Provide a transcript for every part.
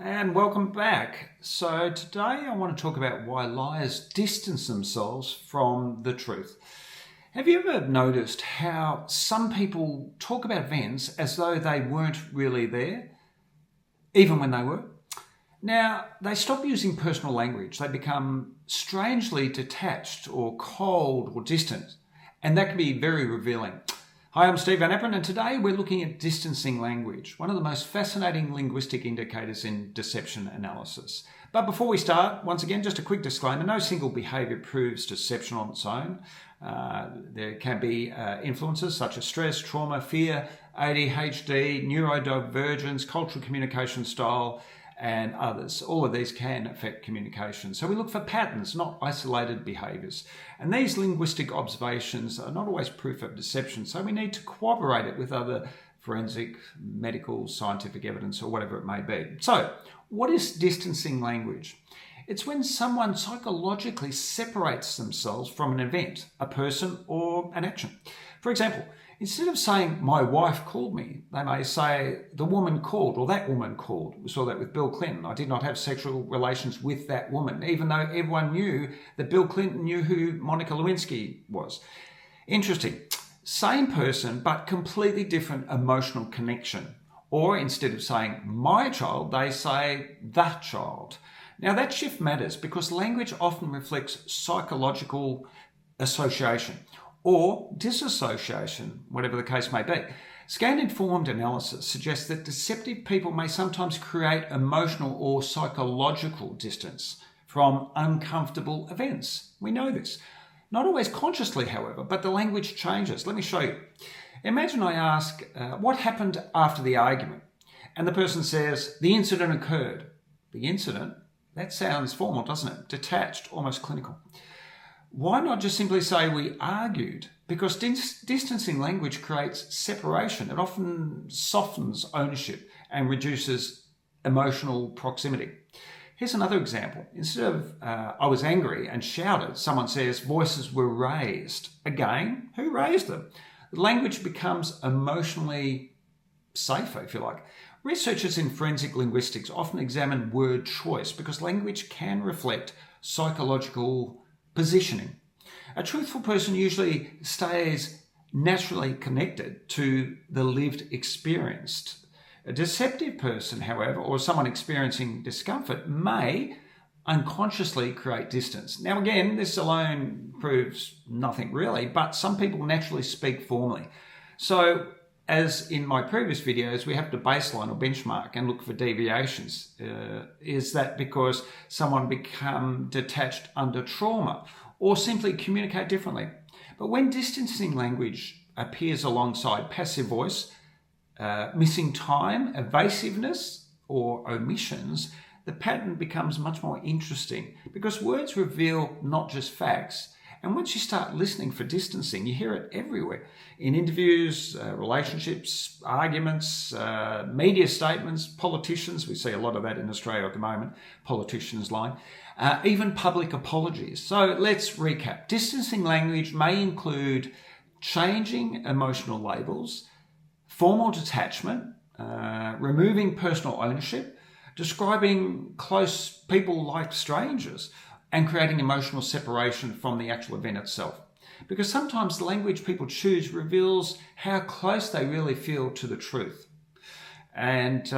And welcome back. So today I want to talk about why liars distance themselves from the truth. Have you ever noticed how some people talk about events as though they weren't really there, even when they were? Now, they stop using personal language. They become strangely detached or cold or distant, and that can be very revealing. Hi, I'm Steve Van Appen, and today we're looking at distancing language, one of the most fascinating linguistic indicators in deception analysis. But before we start, once again, just a quick disclaimer, no single behaviour proves deception on its own. There can be influences such as stress, trauma, fear, ADHD, neurodivergence, cultural communication style, and others. All of these can affect communication. So we look for patterns, not isolated behaviours. And these linguistic observations are not always proof of deception, so we need to corroborate it with other forensic, medical, scientific evidence, or whatever it may be. So, what is distancing language? It's when someone psychologically separates themselves from an event, a person, or an action. For example, instead of saying, my wife called me, they may say, the woman called, or that woman called. We saw that with Bill Clinton. I did not have sexual relations with that woman, even though everyone knew that Bill Clinton knew who Monica Lewinsky was. Interesting. Same person, but completely different emotional connection. Or instead of saying, my child, they say, that child. Now that shift matters because language often reflects psychological association or disassociation, whatever the case may be. Scan-informed analysis suggests that deceptive people may sometimes create emotional or psychological distance from uncomfortable events. We know this. Not always consciously, however, but the language changes. Let me show you. Imagine I ask, what happened after the argument? And the person says, the incident occurred. The incident? That sounds formal, doesn't it? Detached, almost clinical. Why not just simply say we argued? Because distancing language creates separation. It often softens ownership and reduces emotional proximity. Here's another example. Instead of I was angry and shouted, someone says voices were raised. Again, who raised them? The language becomes emotionally safer, if you like. Researchers in forensic linguistics often examine word choice because language can reflect psychological positioning. A truthful person usually stays naturally connected to the lived experience. A deceptive person, however, or someone experiencing discomfort may unconsciously create distance. Now again, this alone proves nothing really, but some people naturally speak formally. So as in my previous videos, we have to baseline or benchmark and look for deviations. Is that because someone become detached under trauma or simply communicate differently? But when distancing language appears alongside passive voice, missing time, evasiveness, or omissions, the pattern becomes much more interesting because words reveal not just facts. And once you start listening for distancing, you hear it everywhere. In interviews, relationships, arguments, media statements, politicians. We see a lot of that in Australia at the moment, politicians lying. Even public apologies. So let's recap. Distancing language may include changing emotional labels, formal detachment, removing personal ownership, describing close people like strangers, and creating emotional separation from the actual event itself. Because sometimes the language people choose reveals how close they really feel to the truth. And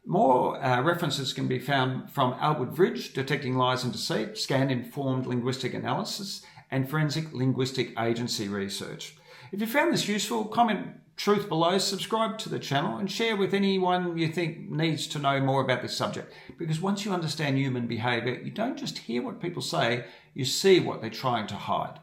more references can be found from Albert Vridge, Detecting Lies and Deceit, Scan-Informed Linguistic Analysis, and Forensic Linguistic Agency Research. If you found this useful, comment truth below, subscribe to the channel, and share with anyone you think needs to know more about this subject. Because once you understand human behaviour, you don't just hear what people say, you see what they're trying to hide.